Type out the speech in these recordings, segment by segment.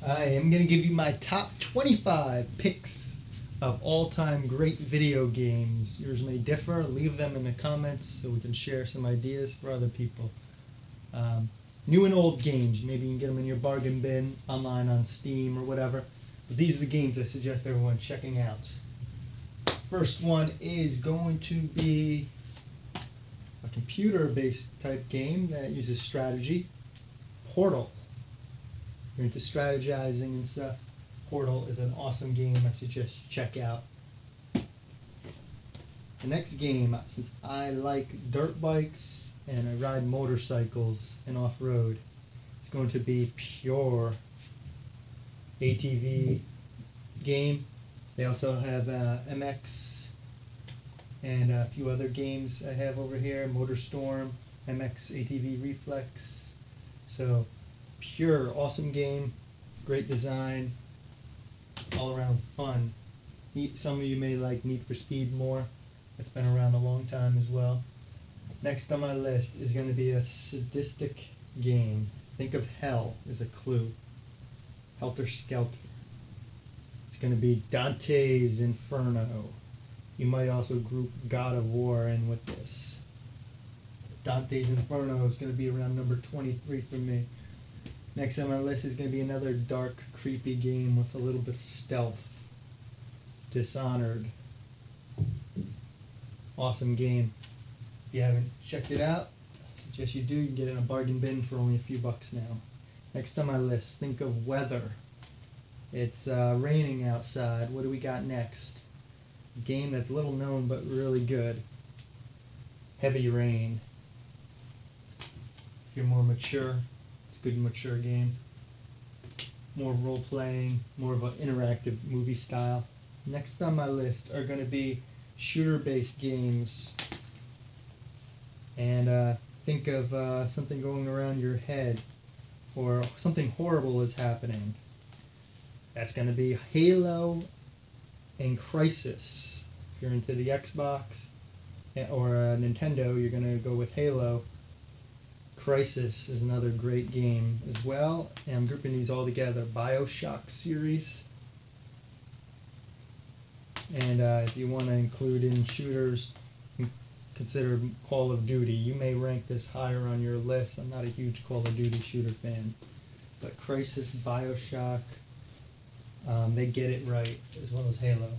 I am going to give you my top 25 picks of all-time great video games. Yours may differ. Leave them in the comments so we can share some ideas for other people. New and old games. Maybe you can get them in your bargain bin online on Steam or whatever. But these are the games I suggest everyone checking out. First one is going to be a computer-based type game that uses strategy. Portal. If you're into strategizing and stuff, Portal is an awesome game I suggest you check out. The next game, since I like dirt bikes and I ride motorcycles and off-road, it's going to be Pure ATV game. They also have MX and a few other games I have over here, MotorStorm, MX ATV Reflex. So Pure, awesome game, great design, all around fun. Some of you may like Need for Speed more. It's been around a long time as well. Next on my list is going to be a sadistic game. Think of hell as a clue. Helter Skelter. It's going to be Dante's Inferno. You might also group God of War in with this. Dante's Inferno is going to be around number 23 for me. Next on my list is going to be another dark, creepy game with a little bit of stealth. Dishonored. Awesome game. If you haven't checked it out, I suggest you do. You can get it in a bargain bin for only a few bucks now. Next on my list, think of weather. It's raining outside. What do we got next? A game that's little known but really good. Heavy Rain. If you're more mature, it's a good mature game. More role-playing, more of an interactive movie style. Next on my list are going to be shooter-based games. And think of something going around your head or something horrible is happening. That's going to be Halo and Crysis. If you're into the Xbox or Nintendo, you're going to go with Halo. Crysis is another great game as well. And I'm grouping these all together. BioShock series. And if you want to include in shooters, consider Call of Duty. You may rank this higher on your list. I'm not a huge Call of Duty shooter fan. But Crysis, BioShock, they get it right, as well as Halo.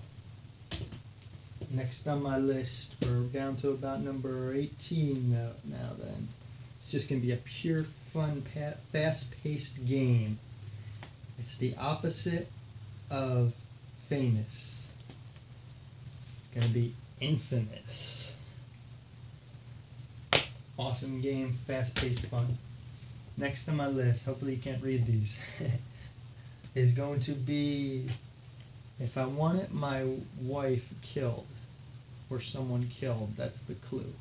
Next on my list, we're down to about number 18 now then. It's just going to be a pure, fun, fast-paced game. It's the opposite of famous. It's going to be Infamous. Awesome game, fast-paced fun. Next on my list, hopefully you can't read these, is going to be if I wanted my wife killed or someone killed, that's the clue.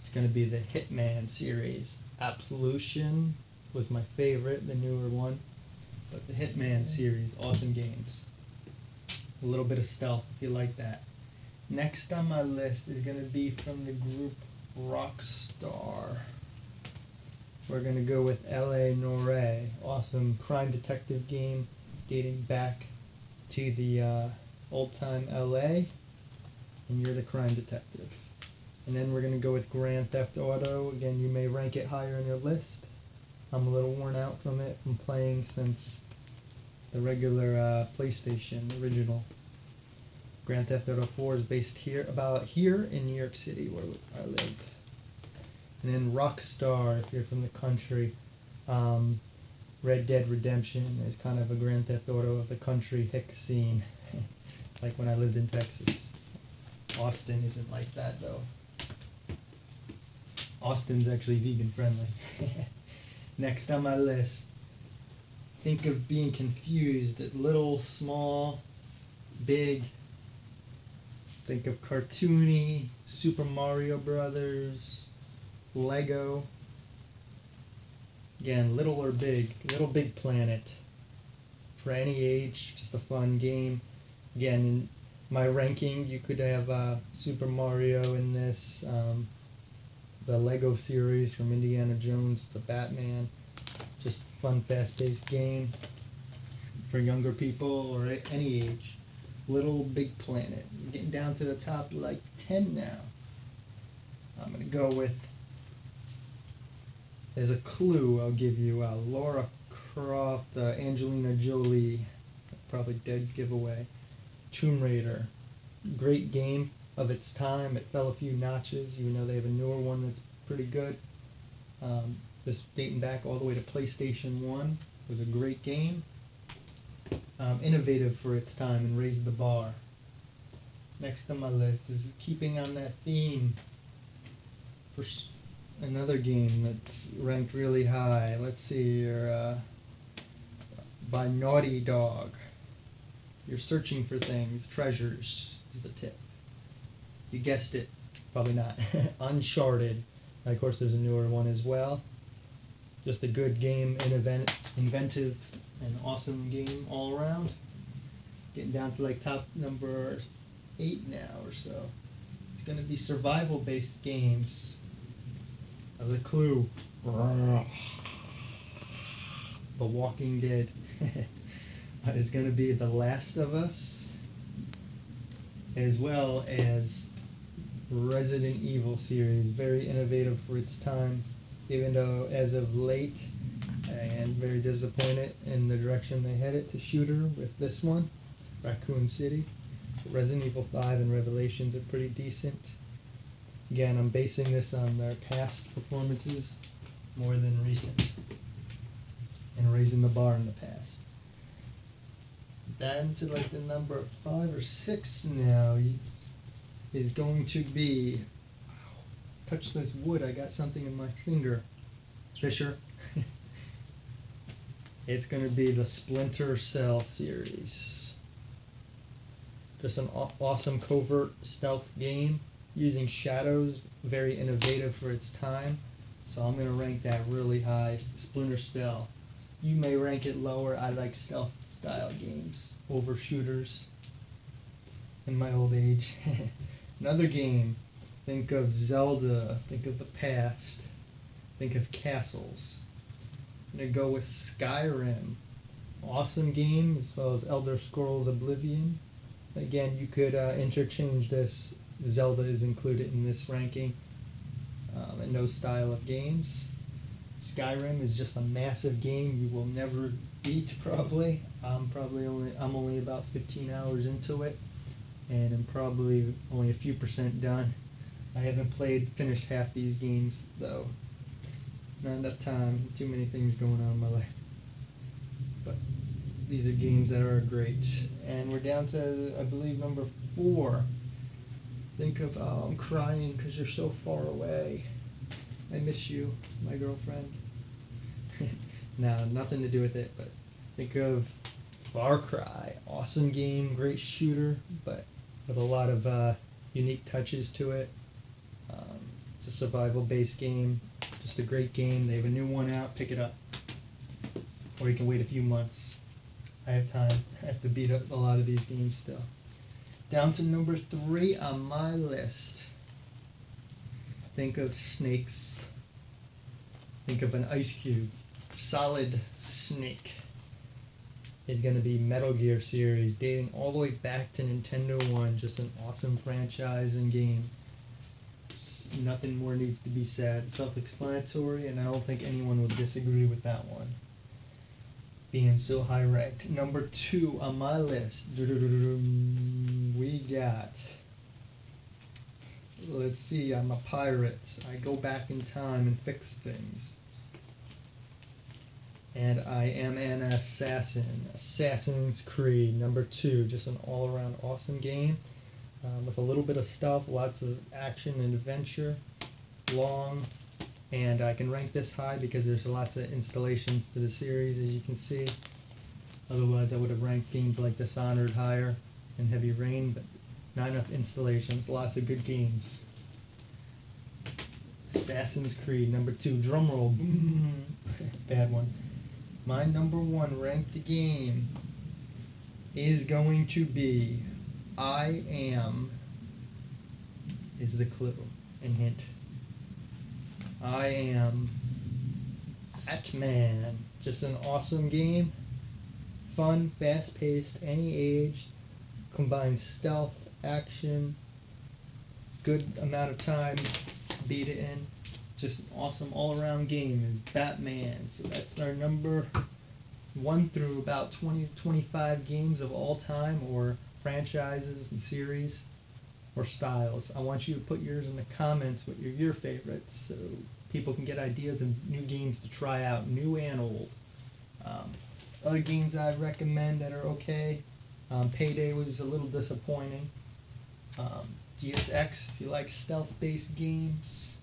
It's going to be the Hitman series. Absolution was my favorite, the newer one. But the Hitman series, awesome games. A little bit of stealth if you like that. Next on my list is going to be from the group Rockstar. We're going to go with L.A. Noire. Awesome crime detective game dating back to the old-time L.A. And you're the crime detective. And then we're going to go with Grand Theft Auto. Again, you may rank it higher on your list. I'm a little worn out from it, from playing since the regular PlayStation original. Grand Theft Auto 4 is based here in New York City, where I live. And then Rockstar, if you're from the country. Red Dead Redemption is kind of a Grand Theft Auto of the country hick scene, like when I lived in Texas. Austin isn't like that though. Austin's actually vegan friendly. Next on my list, think of being confused at little, small, big. Think of cartoony, Super Mario Brothers, Lego. Again, little or big, Little Big Planet. For any age, just a fun game. Again, in my ranking, you could have Super Mario in this, the Lego series from Indiana Jones to Batman. Just fun, fast-paced game. for younger people or at any age. Little Big Planet. We're getting down to the top like 10 now. I'm going to go with, as a clue, I'll give you Laura Croft, Angelina Jolie, probably dead giveaway. Tomb Raider. Great game of its time. It fell a few notches, even though they have a newer one that's pretty good. This dating back all the way to PlayStation 1. It was a great game. Innovative for its time and raised the bar. Next on my list is keeping on that theme. For another game that's ranked really high. Let's see here. By Naughty Dog. You're searching for things. Treasures is the tip. You guessed it. Probably not. Uncharted. Of course, there's a newer one as well. Just a good game, inventive, and awesome game all around. Getting down to like top number 8 now or so. It's going to be survival-based games. As a clue, The Walking Dead. Is going to be The Last of Us, as well as Resident Evil series. Very innovative for its time, even though as of late I am very disappointed in the direction they headed to shooter with this one, Raccoon City. Resident Evil 5 and Revelations are pretty decent. Again, I'm basing this on their past performances more than recent, and raising the bar in the past. Then to like the number 5 or 6 now is going to be, touch this wood, I got something in my finger, Fisher. It's going to be the Splinter Cell series. Just an awesome covert stealth game using shadows, very innovative for its time. So I'm going to rank that really high, Splinter Cell. You may rank it lower. I like stealth style games over shooters in my old age. Another game, think of Zelda, think of the past, think of castles. I'm going to go with Skyrim. Awesome game, as well as Elder Scrolls Oblivion. Again, you could interchange this. Zelda is included in this ranking, and those style of games. Skyrim is just a massive game you will never beat, probably. I'm only about 15 hours into it, and I'm probably only a few % done. I haven't finished half these games though. Not enough time, too many things going on in my life. But these are games that are great. And we're down to, I believe, number 4. Think of, oh, I'm crying because you're so far away. I miss you, my girlfriend. No, nothing to do with it, but think of FarCry. Awesome game, great shooter, but with a lot of unique touches to it. It's a survival-based game, just a great game. They have a new one out, pick it up. Or you can wait a few months. I have time. I have to beat up a lot of these games still. Down to number 3 on my list. Think of snakes. Think of an ice cube. Solid Snake is going to be Metal Gear series, dating all the way back to Nintendo 1. Just an awesome franchise and game. Nothing more needs to be said. Self-explanatory, and I don't think anyone would disagree with that one, being so high ranked. Number 2 on my list, we got, let's see, I'm a pirate. I go back in time and fix things. And I am an assassin. Assassin's Creed, number 2. Just an all-around awesome game. With a little bit of stuff, lots of action and adventure. Long. And I can rank this high because there's lots of installations to the series, as you can see. Otherwise, I would have ranked games like Dishonored higher and Heavy Rain, but not enough installations. Lots of good games. Assassin's Creed, number 2. Drumroll. Bad one. My number 1 ranked game is going to be I Am, is the clue and hint. I Am Batman. Just an awesome game. fun, fast-paced, any age, combines stealth, action, good amount of time, beat it in. Just an awesome all-around game is Batman. So that's our number 1 through about 20 to 25 games of all time, or franchises and series, or styles. I want you to put yours in the comments, what are your favorites, so people can get ideas of new games to try out, new and old. Other games I recommend that are okay, Payday was a little disappointing. Deus Ex, if you like stealth-based games.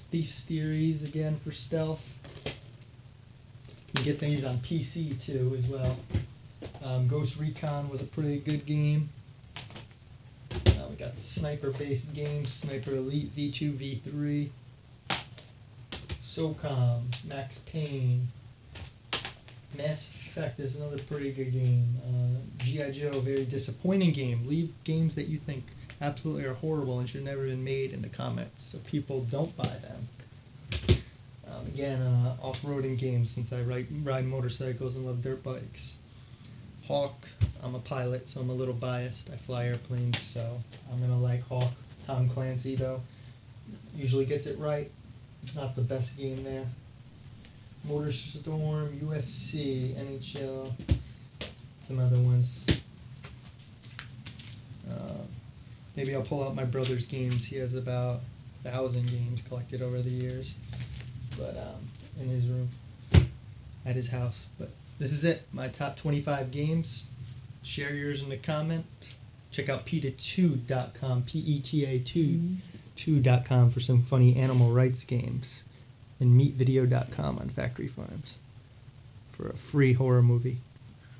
Thief's Theories, again, for stealth. You can get these on PC too as well. Ghost Recon was a pretty good game. We got the sniper-based games, Sniper Elite V2, V3. SOCOM, Max Payne. Mass Effect is another pretty good game. G.I. Joe, very disappointing game. Leave games that you think absolutely are horrible and should never have been made in the comments so people don't buy them. Again, off-roading games, since I ride motorcycles and love dirt bikes. Hawk, I'm a pilot, so I'm a little biased. I fly airplanes, so I'm going to like Hawk. Tom Clancy, though, usually gets it right. Not the best game there. Motorstorm, UFC, NHL, some other ones. Maybe I'll pull out my brother's games. He has about 1,000 games collected over the years, but in his room, at his house. But this is it, my top 25 games. Share yours in the comment. Check out PETA2.com, PETA2.com for some funny animal rights games. And meetvideo.com on factory farms for a free horror movie.